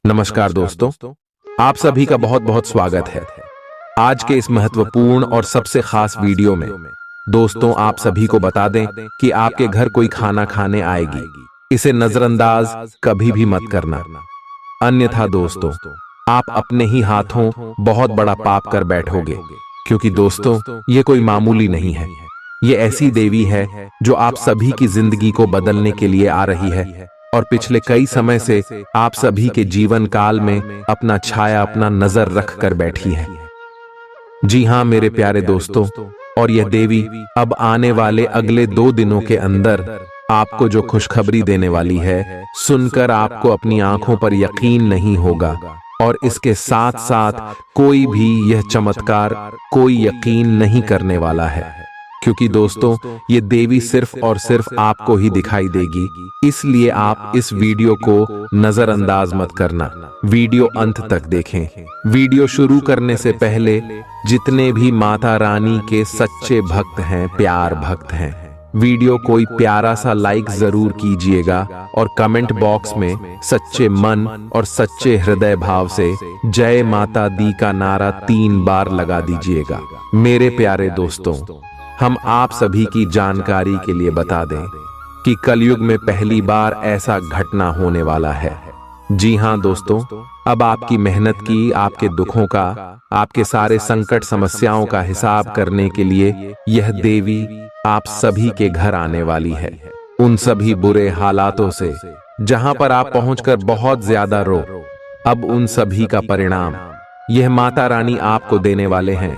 नमस्कार दोस्तों, आप सभी का बहुत बहुत स्वागत है। आज के इस महत्वपूर्ण और सबसे खास वीडियो में दोस्तों आप सभी को बता दें कि आपके घर कोई खाना खाने आएगी, इसे नजरअंदाज कभी भी मत करना। अन्यथा दोस्तों आप अपने ही हाथों बहुत बड़ा पाप कर बैठोगे, क्योंकि दोस्तों ये कोई मामूली नहीं है। ये ऐसी देवी है जो आप सभी की जिंदगी को बदलने के लिए आ रही है और पिछले कई समय से आप सभी के जीवन काल में अपना छाया, अपना नजर रख कर बैठी है। जी हां मेरे प्यारे दोस्तों, और यह देवी अब आने वाले अगले 2 दिनों के अंदर आपको जो खुशखबरी देने वाली है, सुनकर आपको अपनी आंखों पर यकीन नहीं होगा। और इसके साथ साथ कोई भी यह चमत्कार कोई यकीन नहीं करने वाला है, क्योंकि दोस्तों ये देवी सिर्फ और सिर्फ आपको ही दिखाई देगी। इसलिए आप इस वीडियो को नजरअंदाज मत करना, वीडियो अंत तक देखें। वीडियो शुरू करने से पहले जितने भी माता रानी के सच्चे भक्त हैं, प्यार भक्त हैं, वीडियो कोई प्यारा सा लाइक जरूर कीजिएगा और कमेंट बॉक्स में सच्चे मन और सच्चे हृदय भाव से जय माता दी का नारा 3 बार लगा दीजिएगा। मेरे प्यारे दोस्तों, हम आप सभी की जानकारी के लिए बता दें कि कलयुग में पहली बार ऐसा घटना होने वाला है। जी हां दोस्तों, अब आपकी मेहनत की, आपके दुखों का, आपके सारे संकट समस्याओं का हिसाब करने के लिए यह देवी आप सभी के घर आने वाली है। उन सभी बुरे हालातों से जहां पर आप पहुंचकर बहुत ज्यादा रो, अब उन सभी का परिणाम यह माता रानी आपको देने वाले हैं।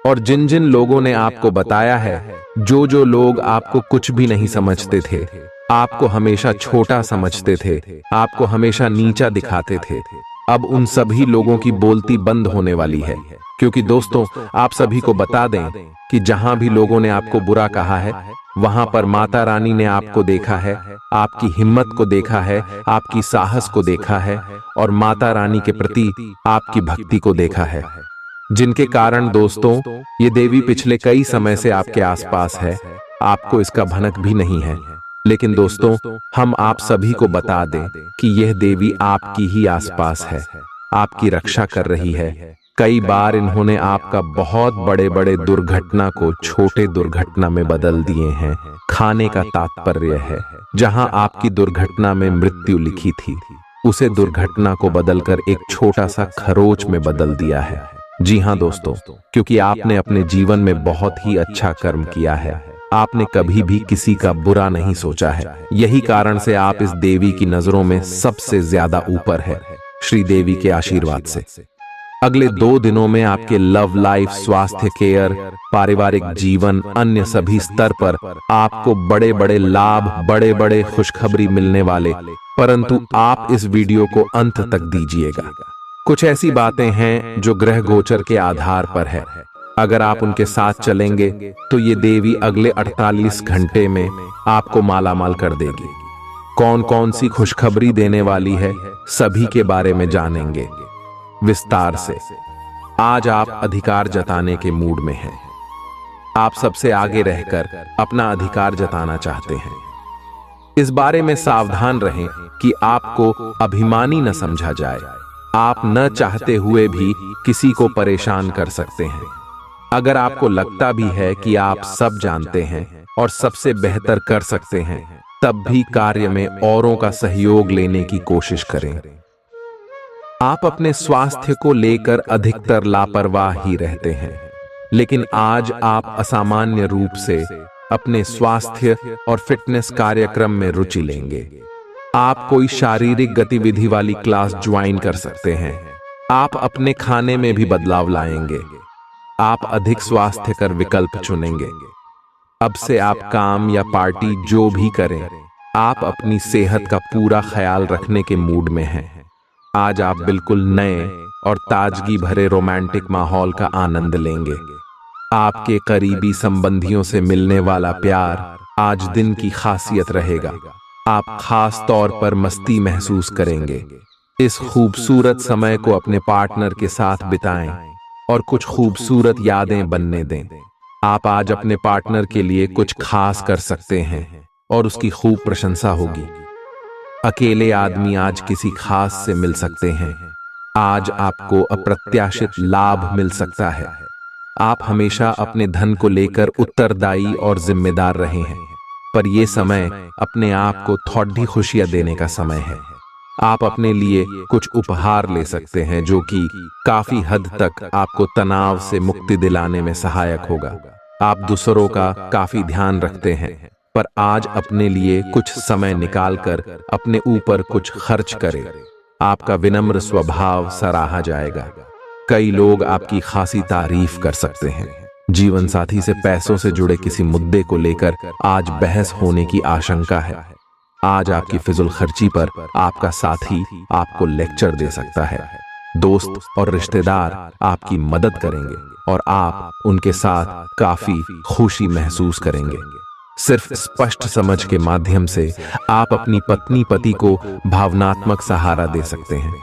और जिन जिन लोगों ने आपको बताया है, जो लोग आपको कुछ भी नहीं समझते थे, आपको हमेशा छोटा समझते थे, आपको हमेशा नीचा दिखाते थे, अब उन सभी लोगों की बोलती बंद होने वाली है। क्योंकि दोस्तों आप सभी को बता दें कि जहां भी लोगों ने आपको बुरा कहा है, वहां पर माता रानी ने आपको देखा है, आपकी हिम्मत को देखा है, आपकी साहस को देखा है और माता रानी के प्रति आपकी भक्ति को देखा है, जिनके कारण दोस्तों ये देवी पिछले कई समय से आपके आसपास है। आपको इसका भनक भी नहीं है, लेकिन दोस्तों हम आप सभी को बता दें कि यह देवी आपकी ही आसपास है, आपकी रक्षा कर रही है। कई बार इन्होंने आपका बहुत बड़े बड़े दुर्घटना को छोटे दुर्घटना में बदल दिए हैं। खाने का तात्पर्य है, जहां आपकी दुर्घटना में मृत्यु लिखी थी, उसे दुर्घटना को बदलकर एक छोटा सा खरोच में बदल दिया है। जी हां दोस्तों, क्योंकि आपने अपने जीवन में बहुत ही अच्छा कर्म किया है, आपने कभी भी किसी का बुरा नहीं सोचा है। यही कारण से आप इस देवी की नजरों में सबसे ज्यादा ऊपर है, श्री देवी के आशीर्वाद से। अगले 2 दिनों में आपके लव लाइफ, स्वास्थ्य केयर, पारिवारिक जीवन, अन्य सभी स्तर पर आपको बड़े बड़े लाभ, बड़े बड़े खुशखबरी मिलने वाले, परंतु आप इस वीडियो को अंत तक दीजिएगा। कुछ ऐसी बातें हैं जो ग्रह गोचर के आधार पर है, अगर आप उनके साथ चलेंगे तो ये देवी अगले 48 घंटे में आपको मालामाल कर देगी। कौन कौन सी खुशखबरी देने वाली है, सभी के बारे में जानेंगे विस्तार से। आज आप अधिकार जताने के मूड में हैं, आप सबसे आगे रहकर अपना अधिकार जताना चाहते हैं। इस बारे में सावधान रहें कि आपको अभिमानी न समझा जाए। आप न चाहते हुए भी किसी को परेशान कर सकते हैं। अगर आपको लगता भी है कि आप सब जानते हैं और सबसे बेहतर कर सकते हैं, तब भी कार्य में औरों का सहयोग लेने की कोशिश करें। आप अपने स्वास्थ्य को लेकर अधिकतर लापरवाह ही रहते हैं, लेकिन आज आप असामान्य रूप से अपने स्वास्थ्य और फिटनेस कार्यक्रम में रुचि लेंगे। आप कोई शारीरिक गतिविधि वाली क्लास ज्वाइन कर सकते हैं। आप अपने खाने में भी बदलाव लाएंगे। आप अधिक स्वास्थ्यकर विकल्प चुनेंगे। अब से आप काम या पार्टी जो भी करें, आप अपनी सेहत का पूरा ख्याल रखने के मूड में हैं। आज आप बिल्कुल नए और ताजगी भरे रोमांटिक माहौल का आनंद लेंगे। आपके करीबी संबंधियों से मिलने वाला प्यार आज दिन की खासियत रहेगा। आप खास तौर पर मस्ती महसूस करेंगे। इस खूबसूरत समय को अपने पार्टनर के साथ बिताएं और कुछ खूबसूरत यादें बनने दें। आप आज अपने पार्टनर के लिए कुछ खास कर सकते हैं और उसकी खूब प्रशंसा होगी। अकेले आदमी आज किसी खास से मिल सकते हैं। आज आपको अप्रत्याशित लाभ मिल सकता है। आप हमेशा अपने धन को लेकर उत्तरदायी और जिम्मेदार रहे हैं, पर यह समय अपने आप को थोड़ी खुशियां देने का समय है। आप अपने लिए कुछ उपहार ले सकते हैं जो कि काफी हद तक आपको तनाव से मुक्ति दिलाने में सहायक होगा। आप दूसरों का काफी ध्यान रखते हैं, पर आज अपने लिए कुछ समय निकालकर अपने ऊपर कुछ खर्च करें। आपका विनम्र स्वभाव सराहा जाएगा। कई लोग आपकी खासी तारीफ कर सकते हैं। जीवन साथी से पैसों से जुड़े किसी मुद्दे को लेकर आज बहस होने की आशंका है। आज आपकी फिजुल खर्ची पर आपका साथी आपको लेक्चर दे सकता है। दोस्त और रिश्तेदार आपकी मदद करेंगे और आप उनके साथ काफी खुशी महसूस करेंगे। सिर्फ स्पष्ट समझ के माध्यम से आप अपनी पत्नी पति को भावनात्मक सहारा दे सकते हैं।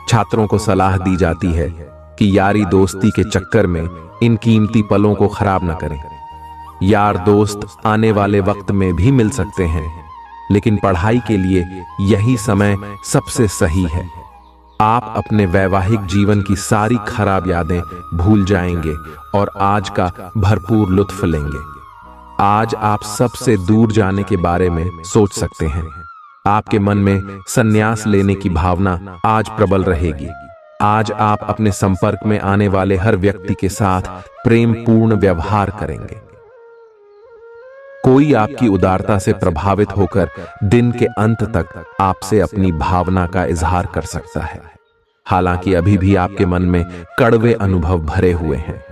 छात्रों को सलाह दी जाती है कि यारी दोस्ती के चक्कर में इन कीमती पलों को खराब न करें। यार दोस्त आने वाले वक्त में भी मिल सकते हैं, लेकिन पढ़ाई के लिए यही समय सबसे सही है। आप अपने वैवाहिक जीवन की सारी खराब यादें भूल जाएंगे और आज का भरपूर लुत्फ लेंगे। आज आप सबसे दूर जाने के बारे में सोच सकते हैं। आपके मन में संन्यास लेने की भावना आज प्रबल रहेगी। आज आप अपने संपर्क में आने वाले हर व्यक्ति के साथ प्रेम पूर्ण व्यवहार करेंगे। कोई आपकी उदारता से प्रभावित होकर दिन के अंत तक आपसे अपनी भावना का इजहार कर सकता है। हालांकि अभी भी आपके मन में कड़वे अनुभव भरे हुए हैं,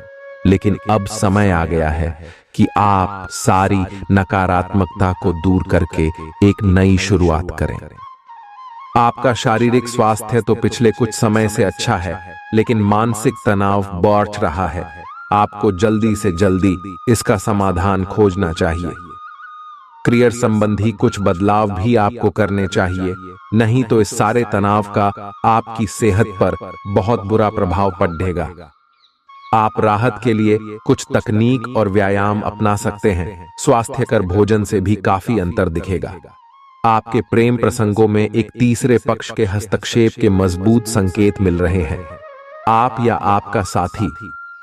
लेकिन अब समय आ गया है कि आप सारी नकारात्मकता को दूर करके एक नई शुरुआत करें। आपका शारीरिक स्वास्थ्य तो पिछले कुछ समय से अच्छा है, लेकिन मानसिक तनाव बढ़ रहा है। आपको जल्दी से जल्दी इसका समाधान खोजना चाहिए। करियर संबंधी कुछ बदलाव भी आपको करने चाहिए, नहीं तो इस सारे तनाव का आपकी सेहत पर बहुत बुरा प्रभाव पड़ेगा। आप राहत के लिए कुछ तकनीक और व्यायाम अपना सकते हैं। स्वास्थ्यकर भोजन से भी काफी अंतर दिखेगा। आपके प्रेम प्रसंगों में एक तीसरे पक्ष के हस्तक्षेप के मजबूत संकेत मिल रहे हैं। आप या आपका साथी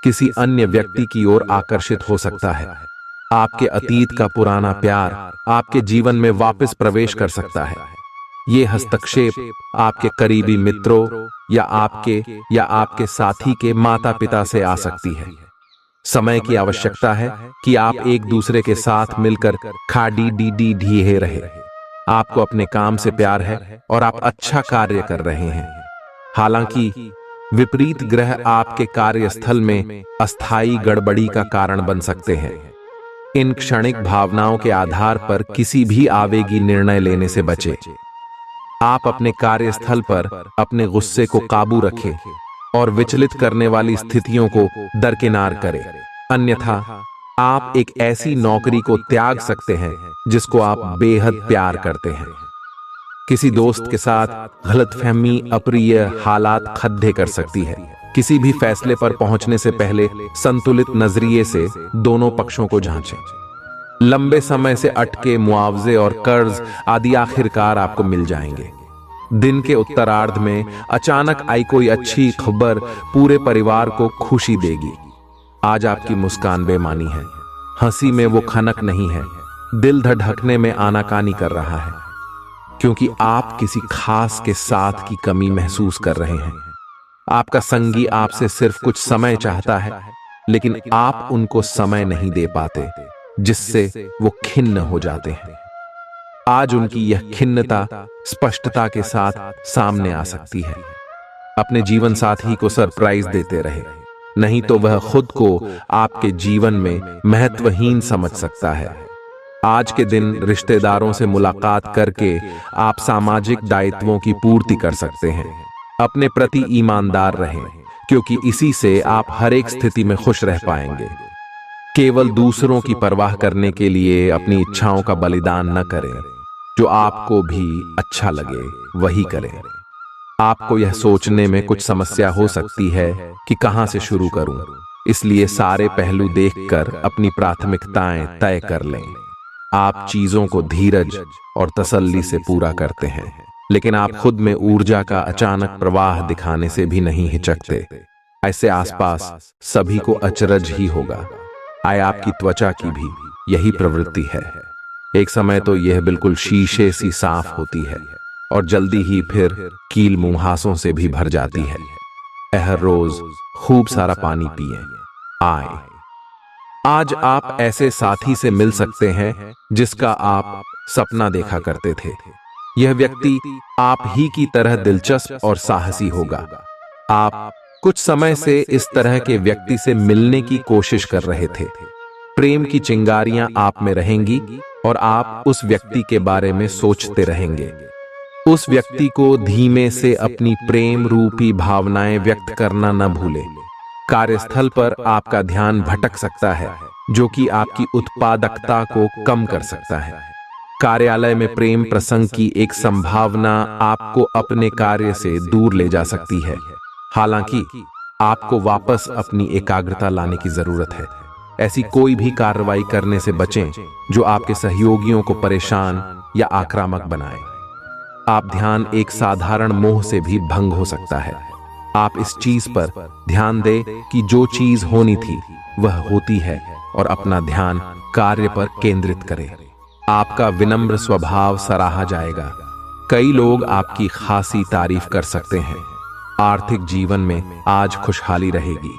किसी अन्य व्यक्ति की ओर आकर्षित हो सकता है। आपके अतीत का पुराना प्यार आपके जीवन में वापस प्रवेश कर सकता है। ये हस्तक्षेप आपके करीबी मित्रों या आपके साथी के माता पिता से आ सकती है। समय की आवश्यकता है कि आप एक दूसरे के साथ मिलकर ढीहे रहे। आपको अपने काम से प्यार है और आप अच्छा कार्य कर रहे हैं। हालांकि विपरीत ग्रह आपके कार्यस्थल में अस्थायी गड़बड़ी का कारण बन सकते हैं। इन क्षणिक भावनाओं के आधार पर किसी भी आवेगी निर्णय लेने से बचें। आप अपने कार्यस्थल पर अपने गुस्से को काबू रखें और विचलित करने वाली स्थितियों को दरकिनार करें। अन्यथा आप एक ऐसी नौकरी को त्याग सकते हैं जिसको आप बेहद प्यार करते हैं। किसी दोस्त के साथ गलतफहमी अप्रिय हालात खड्डे कर सकती है। किसी भी फैसले पर पहुंचने से पहले संतुलित नजरिए से दोनों पक्षों को जांचें। लंबे समय से अटके मुआवजे और कर्ज आदि आखिरकार आपको मिल जाएंगे। दिन के उत्तरार्ध में अचानक आई कोई अच्छी खबर पूरे परिवार को खुशी देगी। आज आपकी मुस्कान बेमानी है, हंसी में वो खनक नहीं है, दिल धड़कने में आनाकानी कर रहा है, क्योंकि आप किसी खास के साथ की कमी महसूस कर रहे हैं। आपका संगी आपसे सिर्फ कुछ समय चाहता है, लेकिन आप उनको समय नहीं दे पाते, जिससे वो खिन्न हो जाते हैं। आज उनकी यह खिन्नता स्पष्टता के साथ सामने आ सकती है। अपने जीवन साथी को सरप्राइज देते रहे, नहीं तो वह खुद को आपके जीवन में महत्वहीन समझ सकता है। आज के दिन रिश्तेदारों से मुलाकात करके आप सामाजिक दायित्वों की पूर्ति कर सकते हैं। अपने प्रति ईमानदार रहें, क्योंकि इसी से आप हर एक स्थिति में खुश रह पाएंगे। केवल दूसरों की परवाह करने के लिए अपनी इच्छाओं का बलिदान न करें। जो आपको भी अच्छा लगे वही करें। आपको यह सोचने में कुछ समस्या हो सकती है कि कहां से शुरू करूं, इसलिए सारे पहलू देखकर अपनी प्राथमिकताएं तय कर लें। आप चीजों को धीरज और तसल्ली से पूरा करते हैं, लेकिन आप खुद में ऊर्जा का अचानक प्रवाह दिखाने से भी नहीं हिचकते। ऐसे आसपास सभी को अचरज ही होगा। आय आपकी त्वचा की भी यही प्रवृत्ति है। एक समय तो यह बिल्कुल शीशे सी साफ होती है और जल्दी ही फिर कील मुंहासों से भी भर जाती है। हर रोज खूब सारा पानी पिए। आए आज आप ऐसे साथी से मिल सकते हैं जिसका आप सपना देखा करते थे। यह व्यक्ति आप ही की तरह दिलचस्प और साहसी होगा। आप कुछ समय से इस तरह के व्यक्ति से मिलने की कोशिश कर रहे थे। प्रेम की चिंगारियां आप में रहेंगी और आप उस व्यक्ति के बारे में सोचते रहेंगे। उस व्यक्ति को धीमे से अपनी प्रेम रूपी भावनाएं व्यक्त करना न भूले। कार्यस्थल पर आपका ध्यान भटक सकता है, जो कि आपकी उत्पादकता को कम कर सकता है। कार्यालय में प्रेम प्रसंग की एक संभावना आपको अपने कार्य से दूर ले जा सकती है। हालांकि आपको वापस अपनी एकाग्रता लाने की जरूरत है। ऐसी कोई भी कार्रवाई करने से बचें जो आपके सहयोगियों को परेशान या आक्रामक बनाए। आप ध्यान एक साधारण मोह से भी भंग हो सकता है। आप इस चीज पर ध्यान दें कि जो चीज होनी थी वह होती है और अपना ध्यान कार्य पर केंद्रित करें। आपका विनम्र स्वभाव सराहा जाएगा। कई लोग आपकी खासी तारीफ कर सकते हैं। आर्थिक जीवन में आज खुशहाली रहेगी।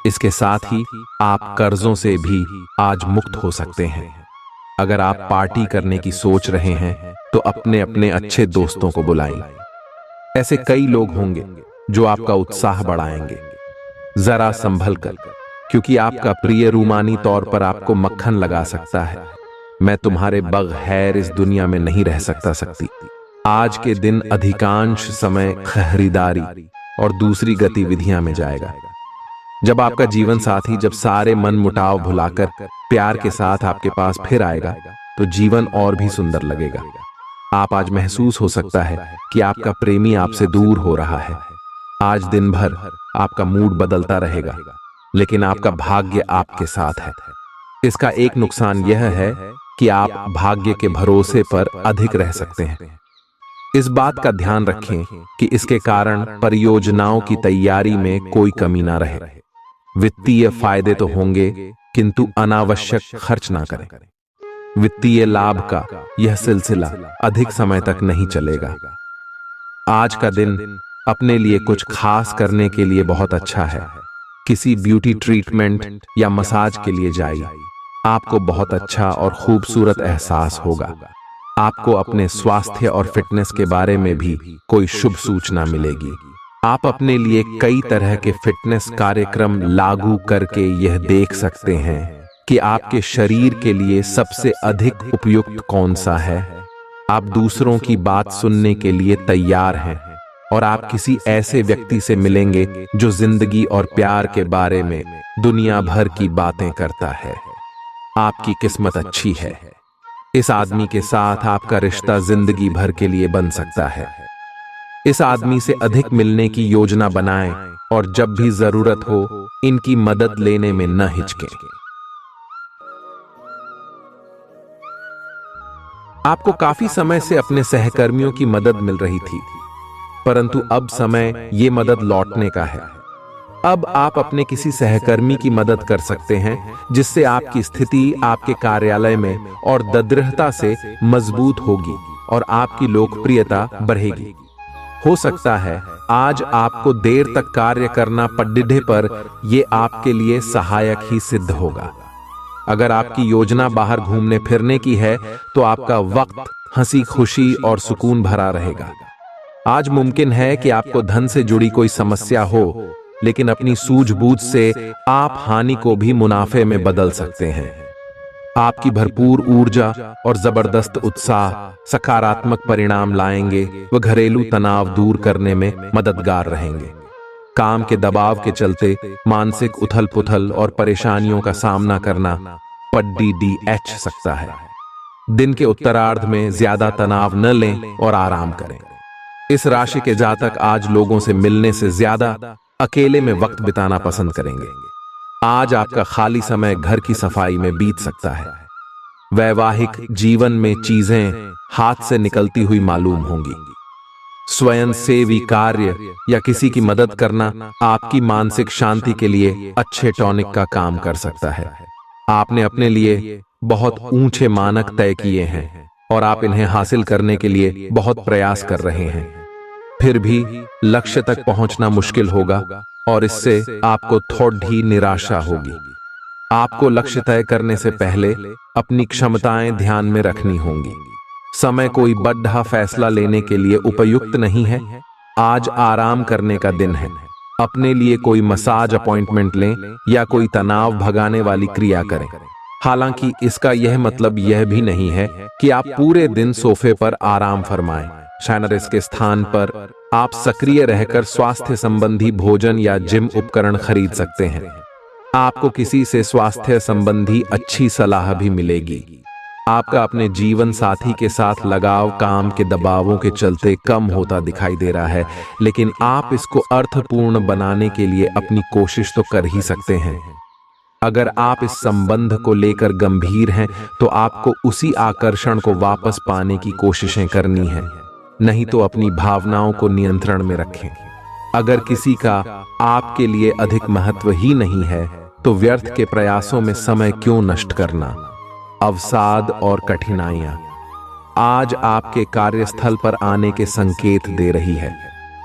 इसके साथ ही आप कर्जों से भी आज मुक्त हो सकते हैं। अगर आप पार्टी करने की सोच रहे हैं तो अपने अपने अच्छे दोस्तों को बुलाएं। ऐसे कई लोग होंगे जो आपका उत्साह बढ़ाएंगे। जरा संभल कर, क्योंकि आपका प्रिय रूमानी तौर पर आपको मक्खन लगा सकता है। मैं तुम्हारे बगैर इस दुनिया में नहीं रह सकती। आज के दिन अधिकांश समय खरीदारी और दूसरी गतिविधियां में जाएगा। जब आपका जीवन साथी जब सारे मन मुटाव भुलाकर प्यार के साथ आपके पास फिर आएगा तो जीवन और भी सुंदर लगेगा। आप आज महसूस हो सकता है कि आपका प्रेमी आपसे दूर हो रहा है। आज दिन भर आपका मूड बदलता रहेगा, लेकिन आपका भाग्य आपके साथ है। इसका एक नुकसान यह है कि आप भाग्य के भरोसे पर अधिक रह सकते हैं। इस बात का ध्यान रखें कि इसके कारण परियोजनाओं की तैयारी में कोई कमी ना रहे। वित्तीय फायदे तो होंगे, किंतु अनावश्यक खर्च ना करें। वित्तीय लाभ का यह सिलसिला अधिक समय तक नहीं चलेगा। आज का दिन अपने लिए कुछ खास करने के लिए बहुत अच्छा है। किसी ब्यूटी ट्रीटमेंट या मसाज के लिए जाइए। आपको बहुत अच्छा और खूबसूरत एहसास होगा। आपको अपने स्वास्थ्य और फिटनेस के बारे में भी कोई शुभ सूचना मिलेगी। आप अपने लिए कई तरह के फिटनेस कार्यक्रम लागू करके यह देख सकते हैं कि आपके शरीर के लिए सबसे अधिक उपयुक्त कौन सा है। आप दूसरों की बात सुनने के लिए तैयार हैं और आप किसी ऐसे व्यक्ति से मिलेंगे जो जिंदगी और प्यार के बारे में दुनिया भर की बातें करता है। आपकी किस्मत अच्छी है। इस आदमी के साथ आपका रिश्ता जिंदगी भर के लिए बन सकता है। इस आदमी से अधिक मिलने की योजना बनाएं और जब भी जरूरत हो इनकी मदद लेने में न हिचकें। आपको काफी समय से अपने सहकर्मियों की मदद मिल रही थी, परंतु अब समय ये मदद लौटने का है। अब आप अपने किसी सहकर्मी की मदद कर सकते हैं, जिससे आपकी स्थिति आपके कार्यालय में और दृढ़ता से मजबूत होगी और आपकी लोकप्रियता बढ़ेगी। हो सकता है आज आपको देर तक कार्य करना पड़ने पर यह आपके लिए सहायक ही सिद्ध होगा। अगर आपकी योजना बाहर घूमने फिरने की है तो आपका वक्त हंसी खुशी और सुकून भरा रहेगा। आज मुमकिन है कि आपको धन से जुड़ी कोई समस्या हो, लेकिन अपनी सूझबूझ से आप हानि को भी मुनाफे में बदल सकते हैं। आपकी भरपूर ऊर्जा और जबरदस्त उत्साह सकारात्मक परिणाम लाएंगे व घरेलू तनाव दूर करने में मददगार रहेंगे। काम के दबाव के चलते मानसिक उथल पुथल और परेशानियों का सामना करना पड़ सकता है। दिन के उत्तरार्ध में ज्यादा तनाव न लें और आराम करें। इस राशि के जातक आज लोगों से मिलने से ज्यादा अकेले में वक्त बिताना पसंद करेंगे। आज आपका खाली समय घर की सफाई में बीत सकता है। वैवाहिक जीवन में चीजें हाथ से निकलती हुई मालूम होंगी। स्वयंसेवी कार्य या किसी की मदद करना आपकी मानसिक शांति के लिए अच्छे टॉनिक का काम कर सकता है। आपने अपने लिए बहुत ऊंचे मानक तय किए हैं और आप इन्हें हासिल करने के लिए बहुत प्रयास कर रहे हैं। फिर भी लक्ष्य तक पहुंचना मुश्किल होगा और इससे आपको थोड़ी निराशा होगी। आपको लक्ष्य तय करने से पहले अपनी क्षमताएं ध्यान में रखनी होंगी। समय कोई बड़ा फैसला लेने के लिए उपयुक्त नहीं है। आज आराम करने का दिन है। अपने लिए कोई मसाज अपॉइंटमेंट लें या कोई तनाव भगाने वाली क्रिया करें। हालांकि इसका यह मतलब यह भी नहीं है कि आप पूरे दिन सोफे पर आराम फरमाएं। शायद इसके स्थान पर आप सक्रिय रहकर स्वास्थ्य संबंधी भोजन या जिम उपकरण खरीद सकते हैं। आपको किसी से स्वास्थ्य संबंधी अच्छी सलाह भी मिलेगी। आपका अपने जीवन साथी के साथ लगाव काम के दबावों के चलते कम होता दिखाई दे रहा है, लेकिन आप इसको अर्थपूर्ण बनाने के लिए अपनी कोशिश तो कर ही सकते हैं। अगर आप इस संबंध को लेकर गंभीर हैं तो आपको उसी आकर्षण को वापस पाने की कोशिशें करनी है, नहीं तो अपनी भावनाओं को नियंत्रण में रखें। अगर किसी का आपके लिए अधिक महत्व ही नहीं है तो व्यर्थ के प्रयासों में समय क्यों नष्ट करना। अवसाद और कठिनाइयां आज आपके कार्यस्थल पर आने के संकेत दे रही है।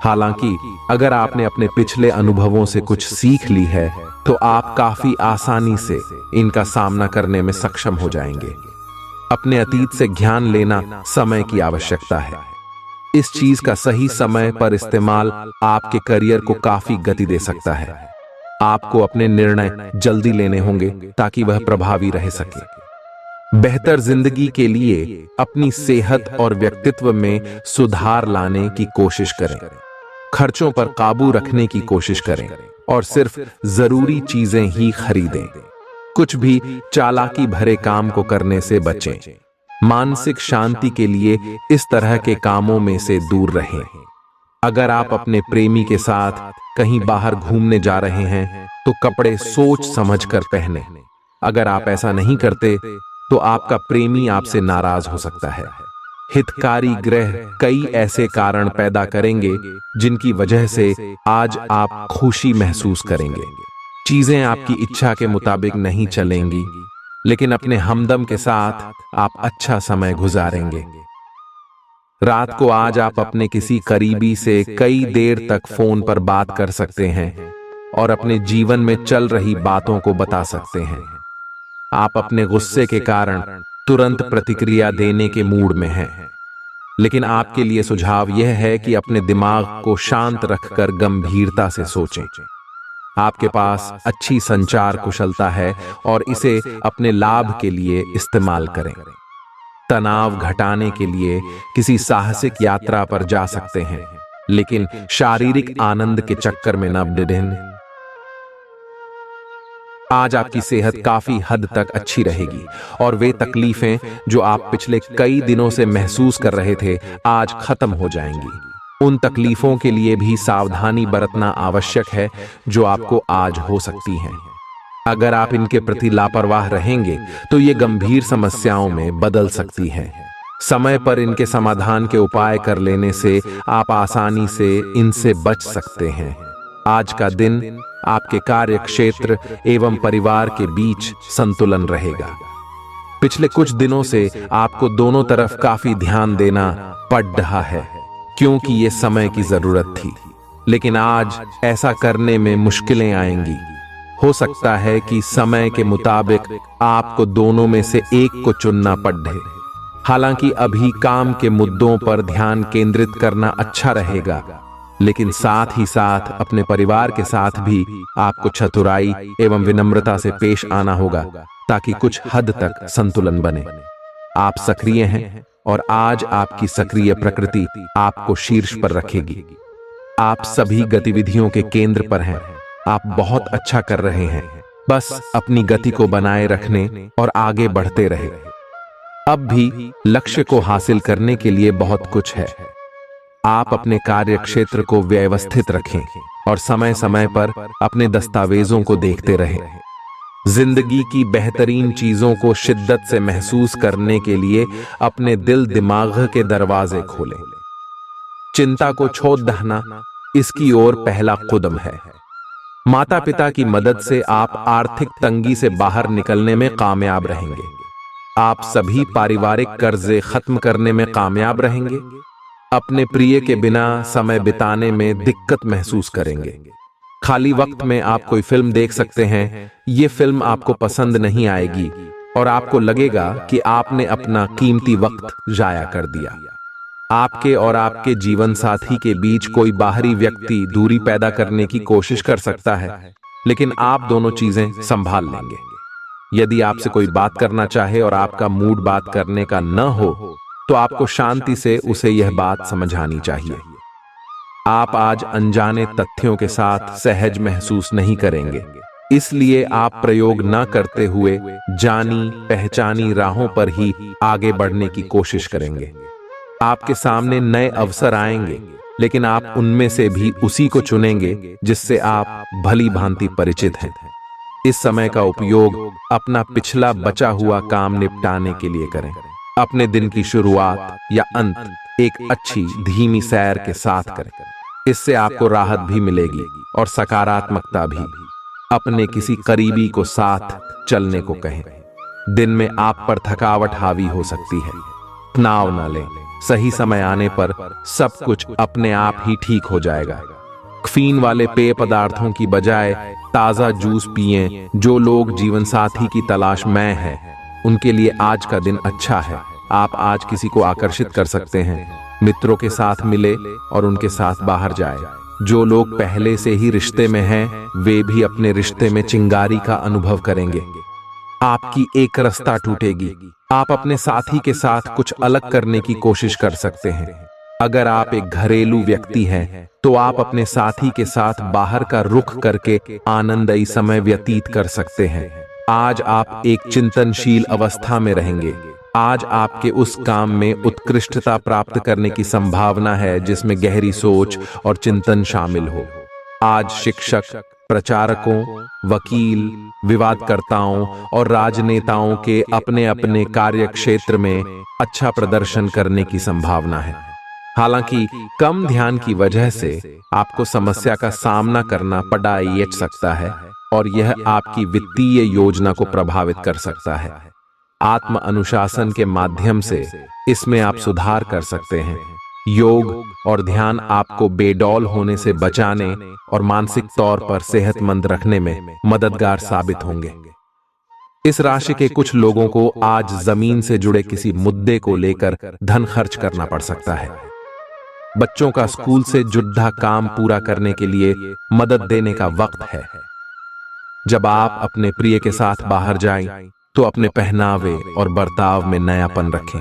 हालांकि अगर आपने अपने पिछले अनुभवों से कुछ सीख ली है तो आप काफी आसानी से इनका सामना करने में सक्षम हो जाएंगे। अपने अतीत से ज्ञान लेना समय की आवश्यकता है। इस चीज का सही समय पर इस्तेमाल आपके करियर को काफी गति दे सकता है। आपको अपने निर्णय जल्दी लेने होंगे ताकि वह प्रभावी रह सके। बेहतर जिंदगी के लिए अपनी सेहत और व्यक्तित्व में सुधार लाने की कोशिश करें। खर्चों पर काबू रखने की कोशिश करें और सिर्फ जरूरी चीजें ही खरीदें। कुछ भी चालाकी भरे काम को करने से बचें। मानसिक शांति के लिए इस तरह के कामों में से दूर रहें। अगर आप अपने प्रेमी के साथ कहीं बाहर घूमने जा रहे हैं तो कपड़े सोच समझकर पहनें। अगर आप ऐसा नहीं करते तो आपका प्रेमी आपसे नाराज हो सकता है। हितकारी ग्रह कई ऐसे कारण पैदा करेंगे जिनकी वजह से आज आप खुशी महसूस करेंगे। चीजें आपकी इच्छा के मुताबिक नहीं चलेंगी, लेकिन अपने हमदम के साथ आप अच्छा समय गुजारेंगे। रात को आज आप अपने किसी करीबी से कई देर तक फोन पर बात कर सकते हैं और अपने जीवन में चल रही बातों को बता सकते हैं। आप अपने गुस्से के कारण तुरंत प्रतिक्रिया देने के मूड में हैं, लेकिन आपके लिए सुझाव यह है कि अपने दिमाग को शांत रखकर गंभीरता से सोचें। आपके पास अच्छी संचार कुशलता है और इसे अपने लाभ के लिए इस्तेमाल करें। तनाव घटाने के लिए किसी साहसिक यात्रा पर जा सकते हैं, लेकिन शारीरिक आनंद के चक्कर में न डिडें। आज आपकी सेहत काफी हद तक अच्छी रहेगी और वे तकलीफें जो आप पिछले कई दिनों से महसूस कर रहे थे आज खत्म हो जाएंगी। उन तकलीफों के लिए भी सावधानी बरतना आवश्यक है जो आपको आज हो सकती हैं। अगर आप इनके प्रति लापरवाह रहेंगे तो ये गंभीर समस्याओं में बदल सकती हैं। समय पर इनके समाधान के उपाय कर लेने से आप आसानी से इनसे बच सकते हैं। आज का दिन आपके कार्य क्षेत्र एवं परिवार के बीच संतुलन रहेगा। पिछले कुछ दिनों से आपको दोनों तरफ काफी ध्यान देना पड़ रहा है क्योंकि ये समय की जरूरत थी, लेकिन आज ऐसा करने में मुश्किलें आएंगी। हो सकता है कि समय के मुताबिक आपको दोनों में से एक को चुनना पड़े। हालांकि अभी काम के मुद्दों पर ध्यान केंद्रित करना अच्छा रहेगा, लेकिन साथ ही साथ अपने परिवार के साथ भी आपको चतुराई एवं विनम्रता से पेश आना होगा ताकि कुछ हद तक संतुलन बने। आप सक्रिय हैं और आज आपकी सक्रिय प्रकृति आपको शीर्ष पर रखेगी। आप सभी गतिविधियों के केंद्र पर हैं। आप बहुत अच्छा कर रहे हैं। बस अपनी गति को बनाए रखने और आगे बढ़ते रहे। अब भी लक्ष्य को हासिल करने के लिए बहुत कुछ है। आप अपने कार्य क्षेत्र को व्यवस्थित रखें और समय समय पर अपने दस्तावेजों को देखते रहें। जिंदगी की बेहतरीन चीजों को शिद्दत से महसूस करने के लिए अपने दिल दिमाग के दरवाजे खोलें। चिंता को छोड़ देना इसकी ओर पहला कदम है। माता पिता की मदद से आप आर्थिक तंगी से बाहर निकलने में कामयाब रहेंगे। आप सभी पारिवारिक कर्जे खत्म करने में कामयाब रहेंगे। अपने प्रिय के बिना समय बिताने में दिक्कत महसूस करेंगे। खाली वक्त में आप कोई फिल्म देख सकते हैं। ये फिल्म आपको पसंद नहीं आएगी और आपको लगेगा कि आपने अपना कीमती वक्त जाया कर दिया। आपके और आपके जीवन साथी के बीच कोई बाहरी व्यक्ति दूरी पैदा करने की कोशिश कर सकता है, लेकिन आप दोनों चीजें संभाल लेंगे। यदि आपसे कोई बात करना चाहे और आपका मूड बात करने का न हो, तो आपको शांति से उसे यह बात समझानी चाहिए। आप आज अनजाने तथ्यों के साथ सहज महसूस नहीं करेंगे, इसलिए आप प्रयोग न करते हुए जानी पहचानी राहों पर ही आगे बढ़ने की कोशिश करेंगे। आपके सामने नए अवसर आएंगे, लेकिन आप उनमें से भी उसी को चुनेंगे जिससे आप भली भांति परिचित हैं। इस समय का उपयोग अपना पिछला बचा हुआ काम निपटाने के लिए करें। अपने दिन की शुरुआत या अंत एक अच्छी धीमी सैर के साथ करें। इससे आपको राहत भी मिलेगी और सकारात्मकता भी। अपने किसी करीबी को साथ चलने को कहें। दिन में आप पर थकावट हावी हो सकती है, तनाव न लें। सही समय आने पर सब कुछ अपने आप ही ठीक हो जाएगा। कैफीन वाले पेय पदार्थों की बजाय ताजा जूस पिएं। जो लोग जीवन साथी की तलाश में हैं, उनके लिए आज का दिन अच्छा है। आप आज किसी को आकर्षित कर सकते हैं। मित्रों के साथ मिले और उनके साथ बाहर जाए। जो लोग पहले से ही रिश्ते में हैं, वे भी अपने रिश्ते में चिंगारी का अनुभव करेंगे। आपकी एक रास्ता टूटेगी। आप अपने साथी के साथ कुछ अलग करने की कोशिश कर सकते हैं। अगर आप एक घरेलू व्यक्ति हैं, तो आप अपने साथी के साथ बाहर का रुख करके आनंददायी समय व्यतीत कर सकते हैं। आज आप एक चिंतनशील अवस्था में रहेंगे। आज आपके उस काम में उत्कृष्टता प्राप्त करने की संभावना है जिसमें गहरी सोच और चिंतन शामिल हो। आज शिक्षक, प्रचारकों, वकील, विवादकर्ताओं और राजनेताओं के अपने अपने कार्य क्षेत्र में अच्छा प्रदर्शन करने की संभावना है। हालांकि कम ध्यान की वजह से आपको समस्या का सामना करना पड़ सकता है और यह आपकी वित्तीय योजना को प्रभावित कर सकता है। आत्म अनुशासन के माध्यम से इसमें आप सुधार कर सकते हैं। योग और ध्यान आपको बेडौल होने से बचाने और मानसिक तौर पर सेहतमंद रखने में मददगार साबित होंगे। इस राशि के कुछ लोगों को आज जमीन से जुड़े किसी मुद्दे को लेकर धन खर्च करना पड़ सकता है। बच्चों का स्कूल से जुड़ा काम पूरा करने के लिए मदद देने का वक्त है। जब आप अपने प्रिय के साथ बाहर जाएं, तो अपने पहनावे और बर्ताव में नयापन रखें।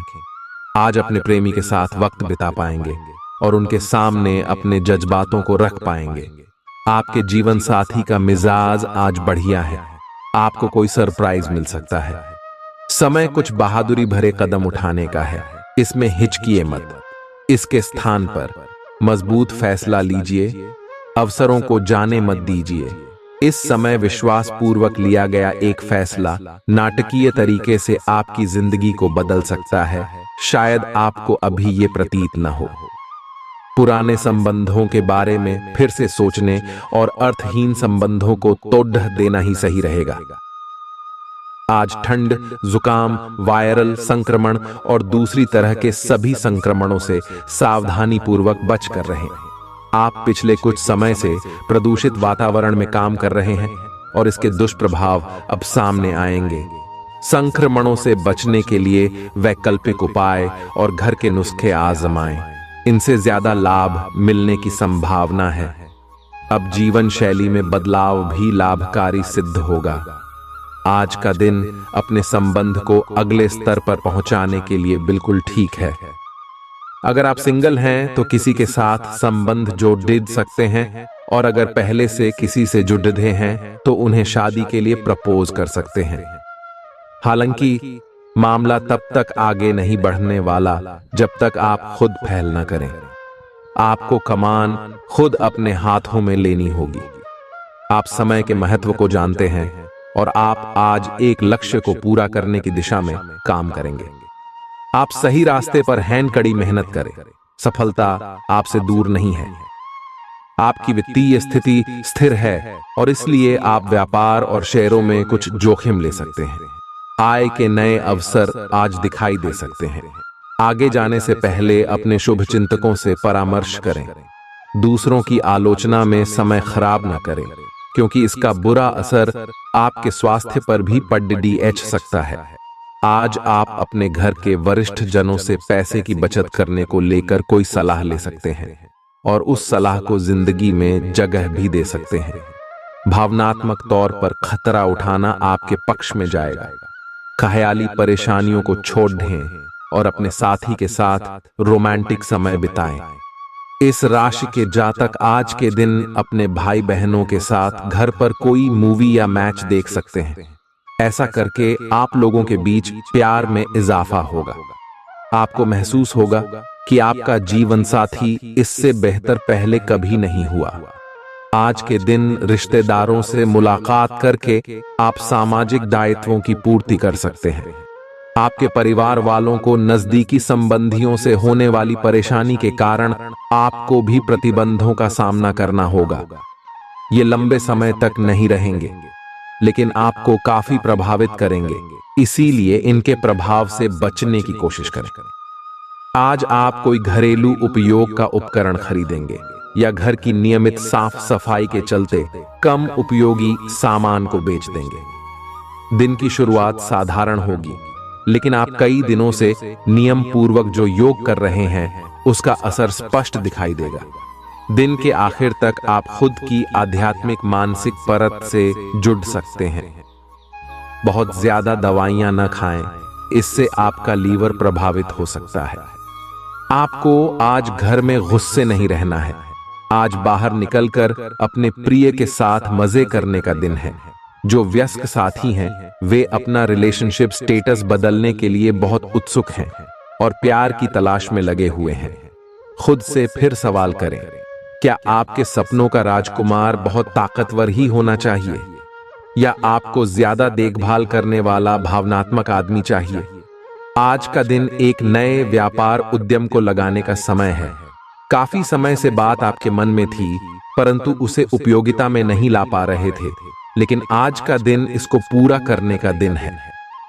आज अपने प्रेमी के साथ वक्त बिता पाएंगे और उनके सामने अपने जज्बातों को रख पाएंगे। आपके जीवन साथी का मिजाज आज बढ़िया है। आपको कोई सरप्राइज मिल सकता है। समय कुछ बहादुरी भरे कदम उठाने का है। इसमें हिचकिए मत। इसके स्थान पर मजबूत फैसला लीजिए। अवसरों को जाने मत दीजिए। इस समय विश्वास पूर्वक लिया गया एक फैसला नाटकीय तरीके से आपकी जिंदगी को बदल सकता है। शायद आपको अभी ये प्रतीत न हो। पुराने संबंधों के बारे में फिर से सोचने और अर्थहीन संबंधों को तोड़ देना ही सही रहेगा। आज ठंड, जुकाम, वायरल संक्रमण और दूसरी तरह के सभी संक्रमणों से सावधानी पूर्वक बच कर रहें। आप पिछले कुछ समय से प्रदूषित वातावरण में काम कर रहे हैं और इसके दुष्प्रभाव अब सामने आएंगे। संक्रमणों से बचने के लिए वैकल्पिक उपाय और घर के नुस्खे आजमाएं। इनसे ज्यादा लाभ मिलने की संभावना है। अब जीवन शैली में बदलाव भी लाभकारी सिद्ध होगा। आज का दिन अपने संबंध को अगले स्तर पर पहुंचाने के लिए बिल्कुल ठीक है। अगर आप सिंगल हैं तो किसी के साथ संबंध जोड़ सकते हैं और अगर पहले से किसी से जुड़े हैं तो उन्हें शादी के लिए प्रपोज कर सकते हैं। हालांकि मामला तब तक आगे नहीं बढ़ने वाला जब तक आप खुद पहल न करें। आपको कमान खुद अपने हाथों में लेनी होगी। आप समय के महत्व को जानते हैं और आप आज एक लक्ष्य को पूरा करने की दिशा में काम करेंगे। आप सही रास्ते पर हैं, कड़ी मेहनत करें। सफलता आपसे दूर नहीं है। आपकी वित्तीय स्थिति स्थिर है और इसलिए आप व्यापार और शेयरों में कुछ जोखिम ले सकते हैं। आय के नए अवसर आज दिखाई दे सकते हैं। आगे जाने से पहले अपने शुभ चिंतकों से परामर्श करें। दूसरों की आलोचना में समय खराब न करें, क्योंकि इसका बुरा असर आपके स्वास्थ्य पर भी पड़ सकता है। आज आप अपने घर के वरिष्ठ जनों से पैसे की बचत करने को लेकर कोई सलाह ले सकते हैं और उस सलाह को जिंदगी में जगह भी दे सकते हैं। भावनात्मक तौर पर खतरा उठाना आपके पक्ष में जाएगा। ख्याली परेशानियों को छोड़ दें और अपने साथी के साथ रोमांटिक समय बिताएं। इस राशि के जातक आज के दिन अपने भाई बहनों के साथ घर पर कोई मूवी या मैच देख सकते हैं। ऐसा करके आप लोगों के बीच प्यार में इजाफा होगा। आपको महसूस होगा कि आपका जीवन साथी इससे बेहतर पहले कभी नहीं हुआ। आज के दिन रिश्तेदारों से मुलाकात करके आप सामाजिक दायित्वों की पूर्ति कर सकते हैं। आपके परिवार वालों को नजदीकी संबंधियों से होने वाली परेशानी के कारण आपको भी प्रतिबंधों का सामना करना होगा। ये लंबे समय तक नहीं रहेंगे, लेकिन आपको काफी प्रभावित करेंगे, इसीलिए इनके प्रभाव से बचने की कोशिश करें। आज आप कोई घरेलू उपयोग का उपकरण खरीदेंगे या घर की नियमित साफ सफाई के चलते कम उपयोगी सामान को बेच देंगे। दिन की शुरुआत साधारण होगी, लेकिन आप कई दिनों से नियम पूर्वक जो योग कर रहे हैं उसका असर स्पष्ट दिखाई देगा। दिन के आखिर तक आप खुद की आध्यात्मिक मानसिक परत से जुड़ सकते हैं। बहुत ज्यादा दवाइयां न खाएं, इससे आपका लीवर प्रभावित हो सकता है। आपको आज घर में गुस्से नहीं रहना है। आज बाहर निकलकर अपने प्रिय के साथ मजे करने का दिन है। जो वयस्क साथी हैं वे अपना रिलेशनशिप स्टेटस बदलने के लिए बहुत उत्सुक हैं और प्यार की तलाश में लगे हुए हैं। खुद से फिर सवाल करें, क्या आपके सपनों का राजकुमार बहुत ताकतवर ही होना चाहिए या आपको ज्यादा देखभाल करने वाला भावनात्मक आदमी चाहिए? आज का दिन एक नए व्यापार उद्यम को लगाने का समय है। काफी समय से बात आपके मन में थी, परंतु उसे उपयोगिता में नहीं ला पा रहे थे, लेकिन आज का दिन इसको पूरा करने का दिन है।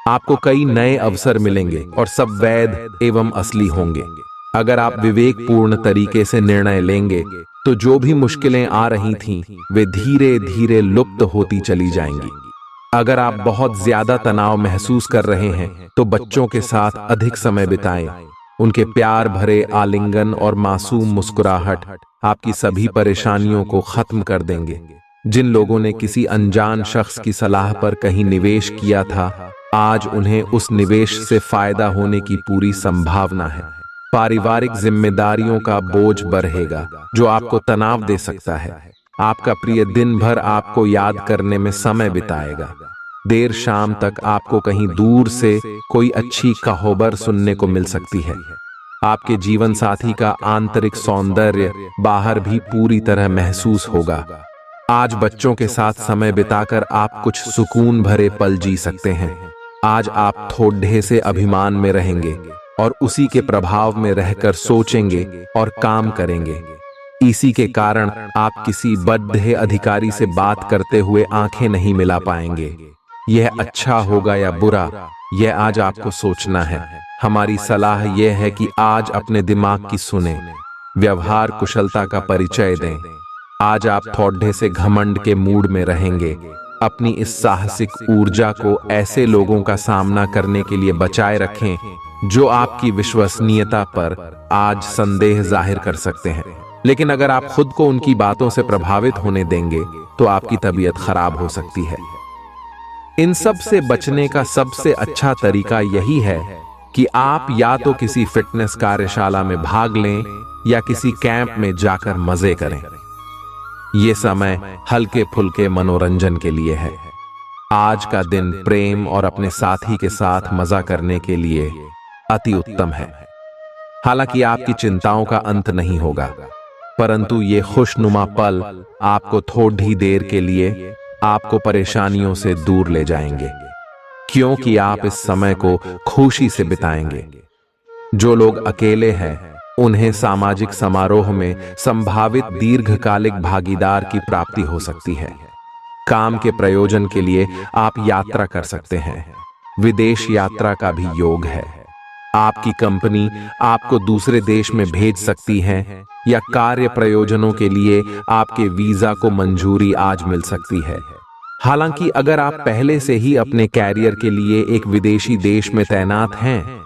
आपको कई नए अवसर मिलेंगे और सब वैध एवं असली होंगे। अगर आप विवेकपूर्ण तरीके से निर्णय लेंगे तो जो भी मुश्किलें आ रही थीं, वे धीरे धीरे लुप्त होती चली जाएंगी। अगर आप बहुत ज्यादा तनाव महसूस कर रहे हैं तो बच्चों के साथ अधिक समय बिताएं। उनके प्यार भरे आलिंगन और मासूम मुस्कुराहट आपकी सभी परेशानियों को खत्म कर देंगे। जिन लोगों ने किसी अनजान शख्स की सलाह पर कहीं निवेश किया था, आज उन्हें उस निवेश से फायदा होने की पूरी संभावना है। पारिवारिक जिम्मेदारियों का बोझ बढ़ेगा जो आपको तनाव दे सकता है। आपका प्रिय दिन भर आपको याद करने में समय बिताएगा। देर शाम तक आपको कहीं दूर से कोई अच्छी खबर सुनने को मिल सकती है। आपके जीवन साथी का आंतरिक सौंदर्य बाहर भी पूरी तरह महसूस होगा। आज बच्चों के साथ समय बिताकर आप कुछ सुकून भरे पल जी सकते हैं। आज आप थोड़े से अभिमान में रहेंगे और उसी के प्रभाव में रहकर सोचेंगे और काम करेंगे। इसी के कारण आप किसी बड़े अधिकारी से बात करते हुए आंखें नहीं मिला पाएंगे। यह अच्छा होगा या बुरा, यह आज आपको सोचना है। हमारी सलाह यह है कि आज अपने दिमाग की सुने, व्यवहार कुशलता का परिचय दें। आज आप थोड़े से घमंड के मूड में रहेंगे। अपनी इस साहसिक ऊर्जा को ऐसे लोगों का सामना करने के लिए बचाए रखें जो आपकी विश्वसनीयता पर आज संदेह जाहिर कर सकते हैं। लेकिन अगर आप खुद को उनकी बातों से प्रभावित होने देंगे तो आपकी तबीयत खराब हो सकती है। इन सब से बचने का सबसे अच्छा तरीका यही है कि आप या तो किसी फिटनेस कार्यशाला में भाग लें या किसी कैंप में जाकर मजे करें। ये समय हल्के फुल्के मनोरंजन के लिए है। आज का दिन प्रेम और अपने साथी के साथ मजा करने के लिए अति उत्तम है। हालांकि आपकी चिंताओं का अंत नहीं होगा, परंतु ये खुशनुमा पल आपको थोड़ी देर के लिए आपको परेशानियों से दूर ले जाएंगे, क्योंकि आप इस समय को खुशी से बिताएंगे। जो लोग अकेले हैं उन्हें सामाजिक समारोह में संभावित दीर्घकालिक भागीदार की प्राप्ति हो सकती है। काम के प्रयोजन के लिए आप यात्रा कर सकते हैं। विदेश यात्रा का भी योग है। आपकी कंपनी आपको दूसरे देश में भेज सकती है या कार्य प्रयोजनों के लिए आपके वीजा को मंजूरी आज मिल सकती है। हालांकि अगर आप पहले से ही अपने कैरियर के लिए एक विदेशी देश में तैनात हैं,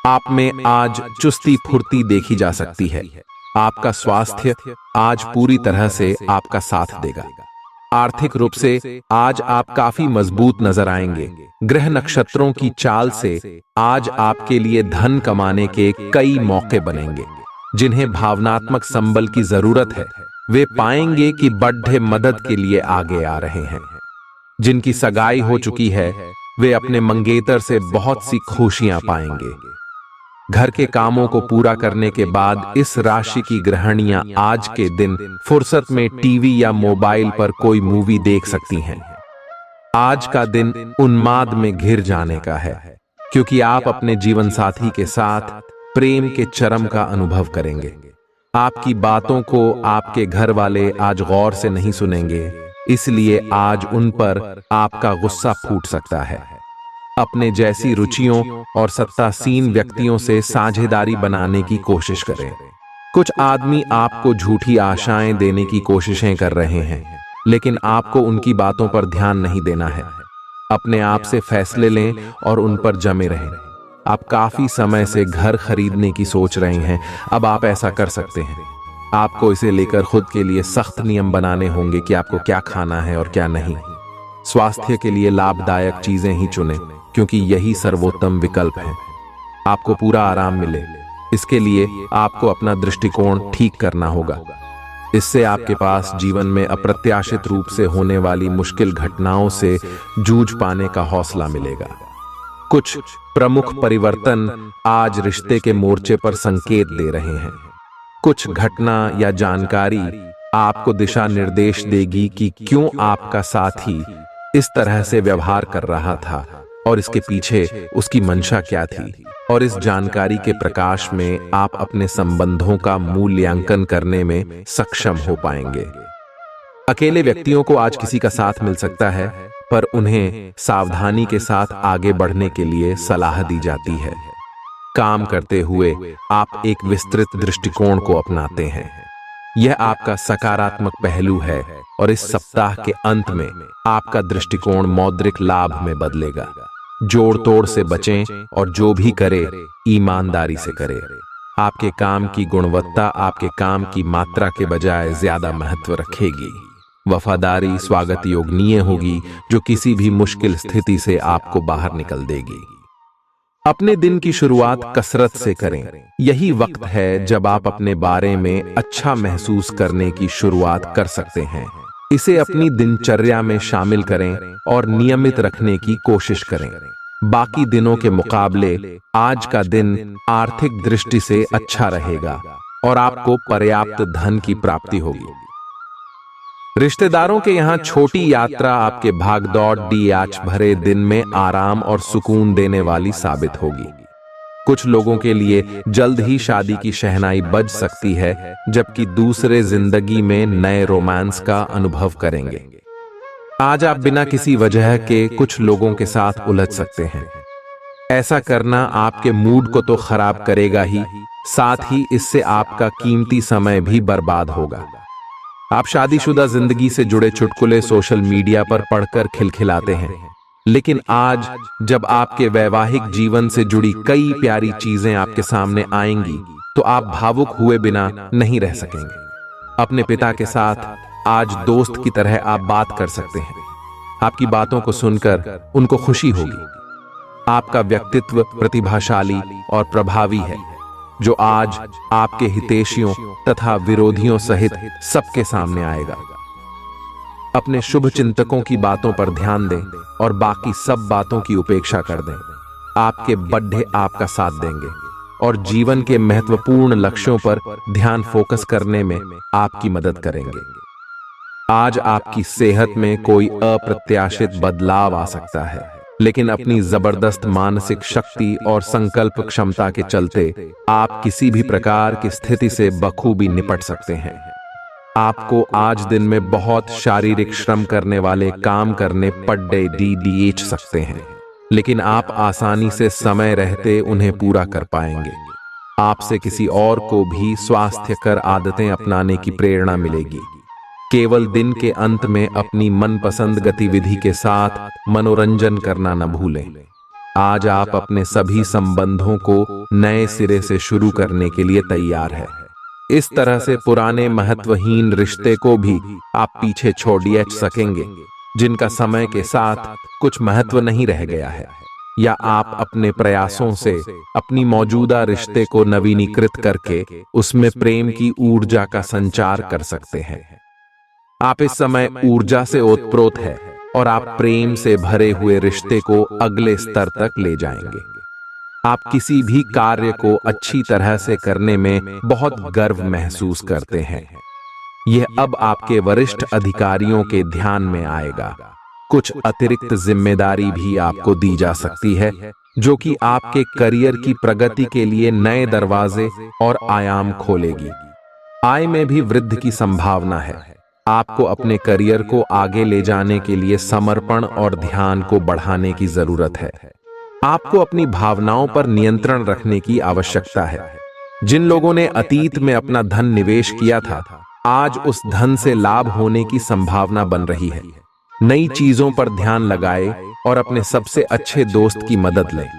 आप में आज चुस्ती फुर्ती देखी जा सकती है। आपका स्वास्थ्य आज पूरी तरह से आपका साथ देगा। आर्थिक रूप से आज आप काफी मजबूत नजर आएंगे। ग्रह नक्षत्रों की चाल से आज आपके लिए धन कमाने के कई मौके बनेंगे। जिन्हें भावनात्मक संबल की जरूरत है वे पाएंगे कि बड़े मदद के लिए आगे आ रहे हैं। जिनकी सगाई हो चुकी है वे अपने मंगेतर से बहुत सी खुशियां पाएंगे। घर के कामों को पूरा करने के बाद इस राशि की गृहिणियां आज के दिन फुर्सत में टीवी या मोबाइल पर कोई मूवी देख सकती हैं। आज का दिन उन्माद में घिर जाने का है, क्योंकि आप अपने जीवन साथी के साथ प्रेम के चरम का अनुभव करेंगे। आपकी बातों को आपके घर वाले आज गौर से नहीं सुनेंगे, इसलिए आज उन पर आपका गुस्सा फूट सकता है। अपने जैसी रुचियों और सत्तासीन व्यक्तियों से साझेदारी बनाने की कोशिश करें। कुछ आदमी आपको झूठी आशाएं देने की कोशिशें कर रहे हैं, लेकिन आपको उनकी बातों पर ध्यान नहीं देना है। अपने आप से फैसले लें और उन पर जमे रहें। आप काफी समय से घर खरीदने की सोच रहे हैं, अब आप ऐसा कर सकते हैं। आपको इसे लेकर खुद के लिए सख्त नियम बनाने होंगे कि आपको क्या खाना है और क्या नहीं। स्वास्थ्य के लिए लाभदायक चीजें ही चुनें, क्योंकि यही सर्वोत्तम विकल्प है। आपको पूरा आराम मिले, इसके लिए आपको अपना दृष्टिकोण ठीक करना होगा। इससे आपके पास जीवन में अप्रत्याशित रूप से होने वाली मुश्किल घटनाओं से जूझ पाने का हौसला मिलेगा। कुछ प्रमुख परिवर्तन आज रिश्ते के मोर्चे पर संकेत दे रहे हैं। कुछ घटना या जानकारी आपको दिशा निर्देश देगी कि क्यों आपका साथी इस तरह से व्यवहार कर रहा था और इसके पीछे उसकी मंशा क्या थी। और इस जानकारी के प्रकाश में आप अपने संबंधों का मूल्यांकन करने में सक्षम हो पाएंगे। अकेले व्यक्तियों को आज किसी का साथ मिल सकता है, पर उन्हें सावधानी के साथ आगे बढ़ने के लिए सलाह दी जाती है। काम करते हुए आप एक विस्तृत दृष्टिकोण को अपनाते हैं। यह आपका सकारात्मक पहलू है और इस सप्ताह के अंत में आपका दृष्टिकोण मौद्रिक लाभ में बदलेगा। जोड़ तोड़ से बचें और जो भी करे ईमानदारी से करे। आपके काम की गुणवत्ता आपके काम की मात्रा के बजाय ज्यादा महत्व रखेगी। वफादारी स्वागत योग्य होगी, जो किसी भी मुश्किल स्थिति से आपको बाहर निकल देगी। अपने दिन की शुरुआत कसरत से करें। यही वक्त है जब आप अपने बारे में अच्छा महसूस करने की शुरुआत कर सकते हैं। इसे अपनी दिनचर्या में शामिल करें और नियमित रखने की कोशिश करें। बाकी दिनों के मुकाबले आज का दिन आर्थिक दृष्टि से अच्छा रहेगा और आपको पर्याप्त धन की प्राप्ति होगी। रिश्तेदारों के यहाँ छोटी यात्रा आपके भागदौड़ डीआच भरे दिन में आराम और सुकून देने वाली साबित होगी। कुछ लोगों के लिए जल्द ही शादी की शहनाई बज सकती है, जबकि दूसरे जिंदगी में नए रोमांस का अनुभव करेंगे। आज आप बिना किसी वजह के कुछ लोगों के साथ उलझ सकते हैं। ऐसा करना आपके मूड को तो खराब करेगा ही, साथ ही इससे आपका कीमती समय भी बर्बाद होगा। आप शादीशुदा जिंदगी से जुड़े चुटकुले सोशल मीडिया पर पढ़कर खिलखिलाते हैं, लेकिन आज जब आपके वैवाहिक जीवन से जुड़ी कई प्यारी चीजें आपके सामने आएंगी, तो आप भावुक हुए बिना नहीं रह सकेंगे। अपने पिता के साथ आज दोस्त की तरह आप बात कर सकते हैं। आपकी बातों को सुनकर उनको खुशी होगी। आपका व्यक्तित्व प्रतिभाशाली और प्रभावी है, जो आज आपके हितैषियों तथा विरोधियों सहित सबके सामने आएगा। अपने शुभ चिंतकों की बातों पर ध्यान दें और बाकी सब बातों की उपेक्षा कर दें। आपके बड्ढे आपका साथ देंगे और जीवन के महत्वपूर्ण लक्ष्यों पर ध्यान फोकस करने में आपकी मदद करेंगे। आज आपकी सेहत में कोई अप्रत्याशित बदलाव आ सकता है, लेकिन अपनी जबरदस्त मानसिक शक्ति और संकल्प क्षमता के चलते आप किसी भी प्रकार की स्थिति से बखूबी निपट सकते हैं। आपको आज दिन में बहुत शारीरिक श्रम करने वाले काम करने पड़े DDH सकते हैं, लेकिन आप आसानी से समय रहते उन्हें पूरा कर पाएंगे। आपसे किसी और को भी स्वास्थ्यकर आदतें अपनाने की प्रेरणा मिलेगी। केवल दिन के अंत में अपनी मनपसंद गतिविधि के साथ मनोरंजन करना न भूलें। आज आप अपने सभी संबंधों को नए सिरे से शुरू करने के लिए तैयार हैं। इस तरह से पुराने महत्वहीन रिश्ते को भी आप पीछे छोड़ सकेंगे, जिनका समय के साथ कुछ महत्व नहीं रह गया है, या आप अपने प्रयासों से अपनी मौजूदा रिश्ते को नवीनीकृत करके उसमें प्रेम की ऊर्जा का संचार कर सकते हैं। आप इस समय ऊर्जा से ओतप्रोत है और आप प्रेम से भरे हुए रिश्ते को अगले स्तर तक ले जाएंगे। आप किसी भी कार्य को अच्छी तरह से करने में बहुत गर्व महसूस करते हैं। यह अब आपके वरिष्ठ अधिकारियों के ध्यान में आएगा। कुछ अतिरिक्त जिम्मेदारी भी आपको दी जा सकती है, जो कि आपके करियर की प्रगति के लिए नए दरवाजे और आयाम खोलेगी। आय में भी वृद्धि की संभावना है। आपको अपने करियर को आगे ले जाने के लिए समर्पण और ध्यान को बढ़ाने की जरूरत है। आपको अपनी भावनाओं पर नियंत्रण रखने की आवश्यकता है। जिन लोगों ने अतीत में अपना धन निवेश किया था, आज उस धन से लाभ होने की संभावना बन रही है। नई चीजों पर ध्यान लगाएं और अपने सबसे अच्छे दोस्त की मदद लें।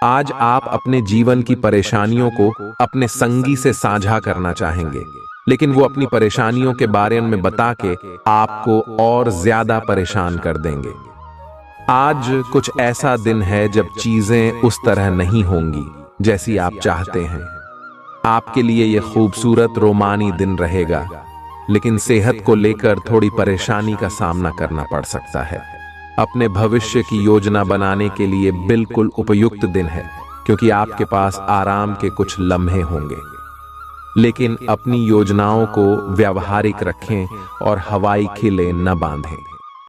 आज आप अपने जीवन की परेशानियों को अपने संगी से साझा करना चाहेंगे, लेकिन वो अपनी परेशानियों के बारे में बता के आपको और ज्यादा परेशान कर देंगे। आज कुछ ऐसा दिन है जब चीजें उस तरह नहीं होंगी जैसी आप चाहते हैं। आपके लिए यह खूबसूरत रोमानी दिन रहेगा, लेकिन सेहत को लेकर थोड़ी परेशानी का सामना करना पड़ सकता है। अपने भविष्य की योजना बनाने के लिए बिल्कुल उपयुक्त दिन है, क्योंकि आपके पास आराम के कुछ लम्हे होंगे। लेकिन अपनी योजनाओं को व्यावहारिक रखें और हवाई खिले न बांधें।